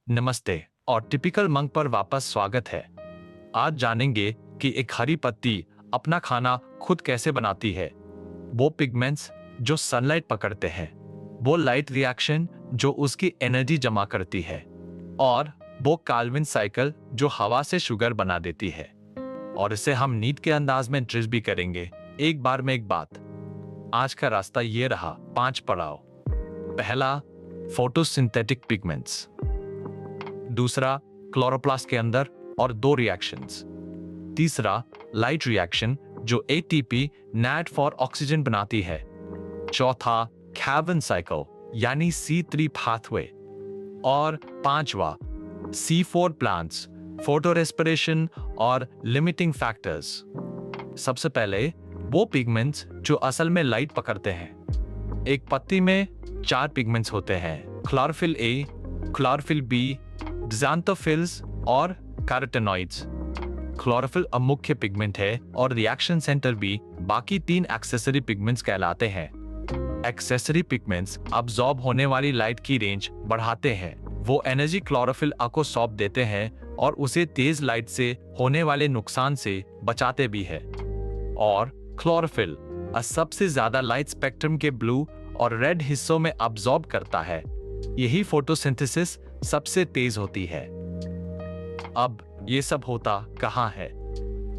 नमस्ते और typical monk पर वापस स्वागत है। आज जानेंगे कि एक हरी पत्ती अपना खाना खुद कैसे बनाती है। वो पिगमेंट्स जो सनलाइट पकड़ते हैं, वो लाइट रिएक्शन जो उसकी एनर्जी जमा करती है, और वो काल्विन साइकिल जो हवा से शुगर बना देती है। और इसे हम नींद के अंदाज में ट्रेस भी करेंगे। एक बार में एक बात। आज का रास्ता ये रहा। 5 पड़ाव। पहला, फोटोसिंथेटिक पिगमेंट्स। दूसरा, क्लोरोप्लास्ट के अंदर और 2 रिएक्शंस। तीसरा, लाइट रिएक्शन जो एटीपी नैट फॉर ऑक्सीजन बनाती है। चौथा, कैल्विन साइकिल यानी C3 पाथवे। और पांचवा, C4 प्लांट्स, फोटो रेस्पिरेशन और लिमिटिंग फैक्टर्स। सबसे पहले वो पिगमेंट्स जो असल में लाइट पकड़ते हैं। एक पत्ती में 4 पिगमेंट्स होते हैं: क्लोरोफिल ए, क्लोरोफिल बी, ज़ैंथोफिल्स और कैरोटेनॉइड्स। क्लोरोफिल अब मुख्य पिगमेंट है और रिएक्शन सेंटर भी बाकी 3 एक्सेसरी पिगमेंट्स कहलाते हैं। एक्सेसरी पिगमेंट्स अब्सॉर्ब होने वाली लाइट की रेंज बढ़ाते हैं। वो एनर्जी क्लोरोफिल अ को सौंप देते हैं और उसे तेज लाइट से होने वाले नुकसान से बचाते भी है। और क्लोरोफिल सबसे ज्यादा लाइट स्पेक्ट्रम के ब्लू और रेड हिस्सों में अब्सॉर्ब करता है। यही फोटोसिंथेसिस सबसे तेज होती है। अब ये सब होता कहाँ है?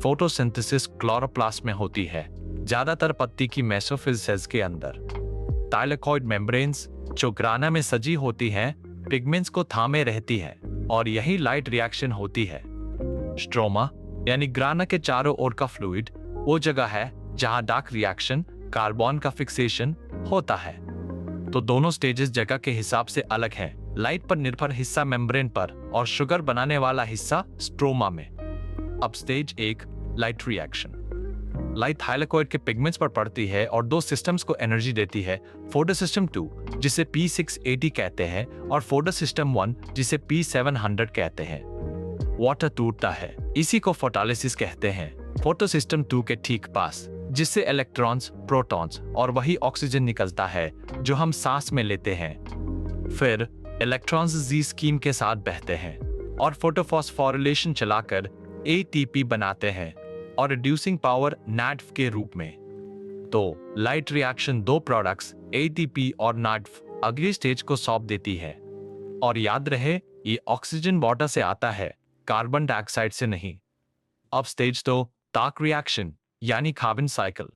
फोटोसिंथेसिस क्लोरोप्लास्ट में होती है, ज्यादातर पत्ती की मेसोफिल सेल्स के अंदर। थाइलेकॉइड मेम्ब्रेन्स जो ग्राना में सजी होती हैं, पिगमेंट्स को थामे रहती है और यही लाइट रिएक्शन होती है। स्ट्रोमा यानी ग्राना के चारों ओर का फ्लूइड वो जगह है जहां डार्क रिएक्शन, कार्बन का फिक्सेशन होता है। तो दोनों स्टेजेस जगह के हिसाब से अलग हैं। लाइट पर निर्भर हिस्सा मेम्ब्रेन पर और शुगर बनाने वाला हिस्सा स्ट्रोमा में। अब stage 1, light reaction. Light thylakoid के पिगमेंट्स पर पड़ती है और 2 सिस्टम्स को एनर्जी देती है। फोटोसिस्टम 2 जिसे P680 कहते हैं और फोटोसिस्टम 1 जिसे P700 कहते हैं। वाटर टूटता है, इसी को फोटोलिसिस कहते हैं। फोटोसिस्टम 2 के ठीक पास, जिससे इलेक्ट्रॉन्स, प्रोटॉन्स और वही ऑक्सीजन निकलता है जो हम सांस में लेते हैं। फिर इलेक्ट्रॉन्स जी स्कीम के साथ बहते हैं और फोटोफॉस्फोरिलेशन चलाकर एटीपी बनाते हैं और रिड्यूसिंग पावर नैट्फ के रूप में। तो लाइट रिएक्शन 2 प्रोडक्ट्स एटीपी और नैट्फ अगली स्टेज को सौंप देती है। और याद रहे, ये ऑक्सीजन वाटर से आता है, कार्बन डाइऑक्साइड से नहीं। अब स्टेज 2, डार्क रिएक्शन यानी कार्बन साइकिल।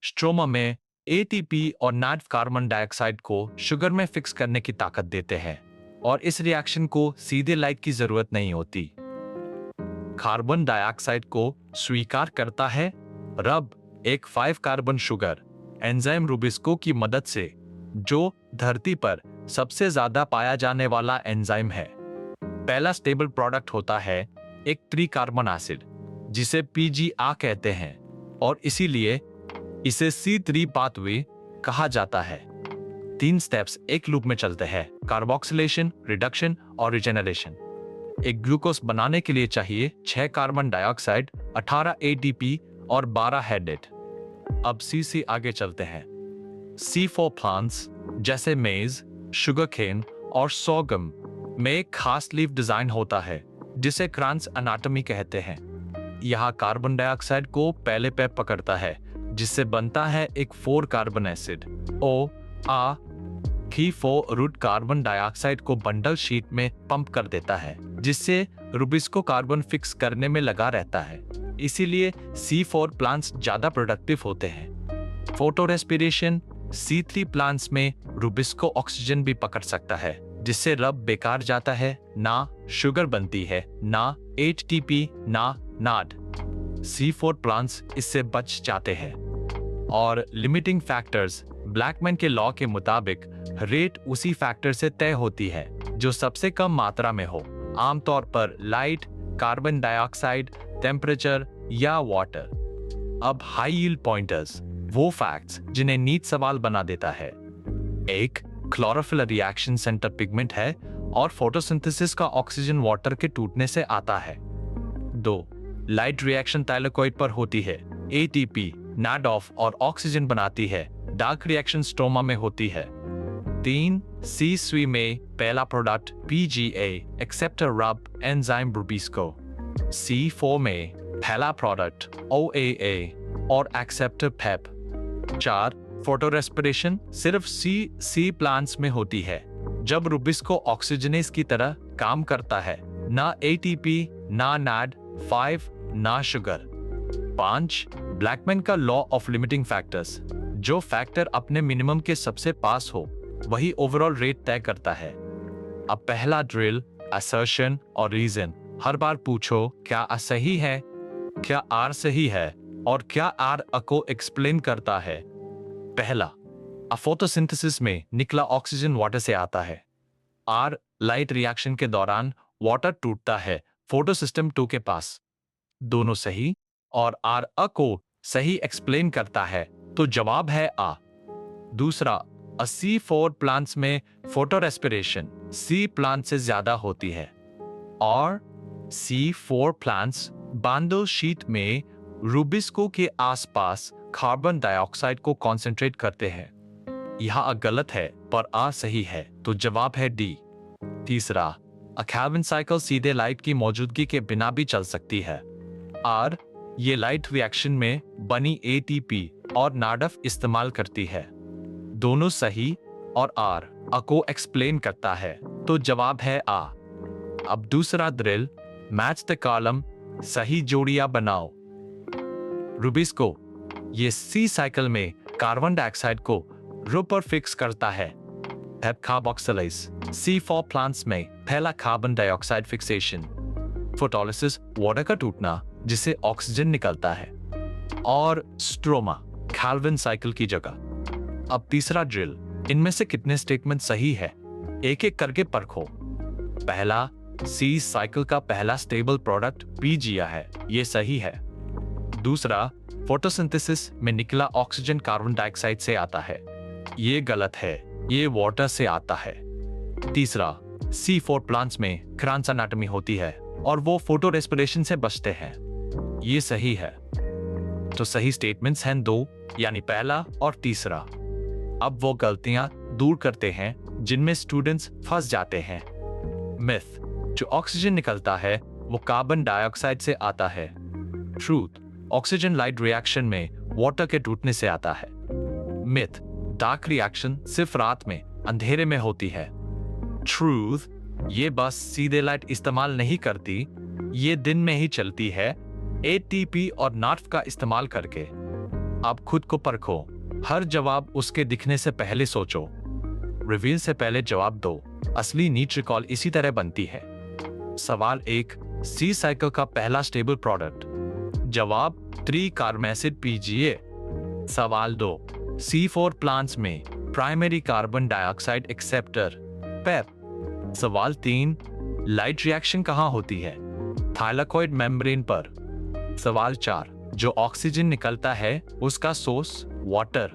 स्ट्रोमा में एटीपी और नैट्फ कार्बन डाइऑक्साइड को शुगर में फिक्स करने की ताकत देते हैं और इस रिएक्शन को सीधे लाइट की जरूरत नहीं होती। कार्बन डाइऑक्साइड को स्वीकार करता है रब, एक 5 कार्बन शुगर एंजाइम रुबिस्को की मदद से, जो धरती पर सबसे ज्यादा पाया जाने वाला एंजाइम है। पहला स्टेबल प्रोडक्ट होता है एक 3 कार्बन एसिड जिसे PGA कहते हैं और इसीलिए इसे C3 पाथवे कहा जाता है। 3 स्टेप्स एक लूप में चलते हैं: कार्बोक्सिलेशन, रिडक्शन और रिजेनरेशन। एक ग्लूकोज बनाने के लिए चाहिए 6 कार्बन डाइऑक्साइड, 18 ATP और 12 हेडेट। अब C से आगे चलते हैं। C4 प्लांट्स जैसे मेज, शुगरकेन और सोगम में एक खास लीफ डिजाइन होता है जिसे क्रांस एनाटॉमी कहते हैं। यहाँ कार्बन डाइऑक्साइड को पहले पे पकड़ता है, जिससे बनता है एक 4 कार्बन एसिड OA। की4 रूट कार्बन डाइऑक्साइड को बंडल शीट में पंप कर देता है, जिससे रुबिस्को कार्बन फिक्स करने में लगा रहता है। इसीलिए C4 प्लांट्स ज्यादा प्रोडक्टिव होते हैं। फोटो रेस्पिरेशन, C3 प्लांट्स में रुबिस्को ऑक्सीजन भी पकड़ सकता है, जिससे रब बेकार जाता है, ना शुगर बनती है, ना ATP, ना नाड। C4 प्लांट्स इससे बच जाते हैं। और लिमिटिंग फैक्टर्स, ब्लैकमैन के लॉ के मुताबिक रेट उसी फैक्टर से तय होती है जो सबसे कम मात्रा में हो, आमतौर पर लाइट, कार्बन डाइऑक्साइड, टेम्परेचर या वाटर। अब हाई यील्ड पॉइंटर्स, वो फैक्ट्स जिन्हें नीट सवाल बना देता है। 1, क्लोरोफिल रिएक्शन सेंटर पिगमेंट है और फोटोसिंथेसिस का ऑक्सीजन वाटर के टूटने से आता है। 2, लाइट रिएक्शन थाइलेकॉइड पर होती है, एटीपी, नाडॉफ और ऑक्सीजन बनाती है। डार्क रिएक्शन स्ट्रोमा में होती है। 3. C. सुई में पहला प्रोडक्ट PGA एक्सेप्टर रब एंजाइम रुबिस्को। C4 में पहला प्रोडक्ट OAA और एक्सेप्टर पेप। 4. फोटो रेस्पिरेशन सिर्फ सी प्लांट्स में होती है, जब रुबिस्को ऑक्सीजनेस की तरह काम करता है, ना ATP, ना NAD, 5 ना शुगर। 5. ब्लैकमैन का लॉ ऑफ लिमिटिंग फैक्टर्स, जो फैक्टर अपने मिनिमम के सबसे पास हो वही ओवरऑल रेट तय करता है। अब पहला ड्रिल, असर्शन और रीजन। हर बार पूछो क्या A सही है, क्या R सही है और क्या R A को एक्सप्लेन करता है। पहला, फोटोसिंथेसिस में निकला ऑक्सीजन वाटर से आता है। R लाइट रिएक्शन के दौरान वाटर टूटता है फोटोसिस्टम 2 के पास। दोनों सही और R A को सही एक्सप्लेन करता है, तो जवाब है A। दूसरा, C4 प्लांट्स में फोटो रेस्पिरेशन C प्लांट से ज्यादा होती है और C4 प्लांट्स बांडल शीट में रुबिस्को के आसपास कार्बन डाइऑक्साइड को कॉन्सेंट्रेट करते हैं। यह गलत है पर A सही है, तो जवाब है D। तीसरा, कैल्विन साइकिल सीधे लाइट की मौजूदगी के बिना भी चल सकती है। R ये लाइट रिएक्शन में बनी ATP और NADF इस्तेमाल करती है। दोनों सही और R A को एक्सप्लेन करता है, तो जवाब है A। अब दूसरा ड्रिल, मैच द कॉलम, सही जोड़ियां बनाओ। रुबिस्को ये C साइकिल में कार्बन डाइऑक्साइड को रो पर फिक्स करता है। पेप कार्बोक्सिलेज C4 प्लांट्स में पहला carbon dioxide fixation. Photolysis water का टूटना जिससे ऑक्सीजन निकलता है। और स्ट्रोमा कैल्विन साइकिल की जगह। अब तीसरा ड्रिल, इनमें से कितने स्टेटमेंट सही है, एक एक करके परखो। पहला, C साइकिल का पहला स्टेबल प्रोडक्ट PGA है, ये सही है। दूसरा, फोटोसिंथेसिस में निकला ऑक्सीजन कार्बन डाइऑक्साइड से आता है, ये गलत है, ये वाटर से आता है। तीसरा, C4 प्लांट्स में क्रॉन्स एनाटॉमी होती है और वो फोटो रेस्पिरेशन से बचते हैं, ये सही है। तो सही स्टेटमेंट्स हैं 2, यानी पहला और तीसरा। अब वो गलतियां दूर करते हैं जिनमें स्टूडेंट्स फंस जाते हैं। मिथ, जो ऑक्सीजन निकलता है वो कार्बन डाइऑक्साइड से आता है। ट्रूथ, ऑक्सीजन लाइट रिएक्शन में वाटर के टूटने से आता है। मिथ, डार्क रिएक्शन सिर्फ रात में अंधेरे में होती है। ट्रूथ, ये बस सीधे लाइट इस्तेमाल नहीं करती, ये दिन में ही चलती है ATP और NADF का इस्तेमाल करके। अब खुद को परखो, हर जवाब उसके दिखने से पहले सोचो। रिवील से पहले जवाब दो। असली नीट रिकॉल इसी तरह बनती है। सवाल 1, C साइकिल का पहला स्टेबल प्रोडक्ट। जवाब 3 कार्बोमेसिड PGA। सवाल 2, C4 प्लांट्स में प्राइमरी कार्बन डाइऑक्साइड एक्सेप्टर पेप। सवाल 3, लाइट रिएक्शन कहाँ होती है, थाइलाकॉइड मेम्ब्रेन पर। सवाल 4, जो ऑक्सीजन निकलता है उसका सोर्स वाटर।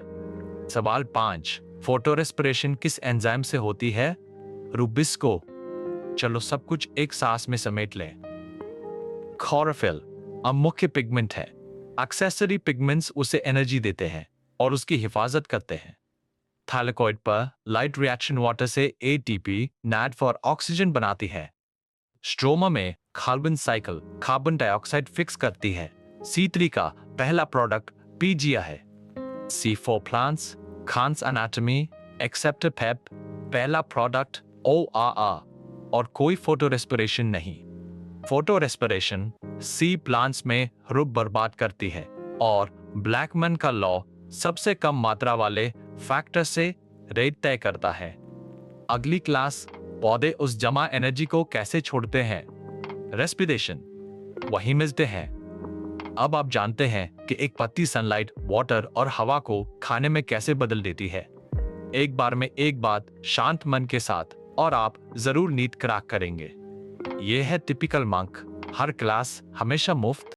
सवाल 5, फोटो रेस्पिरेशन किस एंजाइम से होती है, रुबिस्को। चलो सब कुछ एक सांस में समेट लें। क्लोरोफिल अब मुख्य पिगमेंट है। एक्सेसरी पिगमेंट्स उसे एनर्जी देते हैं और उसकी हिफाजत करते हैं। थाइलाकॉइड पर लाइट रिएक्शन वाटर से ATP, NAD और ऑक्सीजन बनाती है। स्ट्रोमा में carbon cycle carbon dioxide fix करती है। C3 का पहला प्रोडक्ट PGA है। C4 plants, Kranz anatomy, acceptor PEP, पहला प्रोडक्ट ORR और कोई फोटो रेस्पिरेशन नहीं। फोटो रेस्पिरेशन C प्लांट्स में रुब बर्बाद करती है और ब्लैकमैन का लॉ सबसे कम मात्रा वाले फैक्टर से रेट तय करता है। अगली क्लास, पौधे उस जमा एनर्जी को कैसे छोड़ते हैं, रेस्पिरेशन, वही मिलते हैं। अब आप जानते हैं कि एक पत्ती सनलाइट, वाटर और हवा को खाने में कैसे बदल देती है। एक बार में एक बात शांत मन के साथ और आप जरूर नीट क्रैक करेंगे। यह है टिपिकल मंक, हर क्लास हमेशा मुफ्त।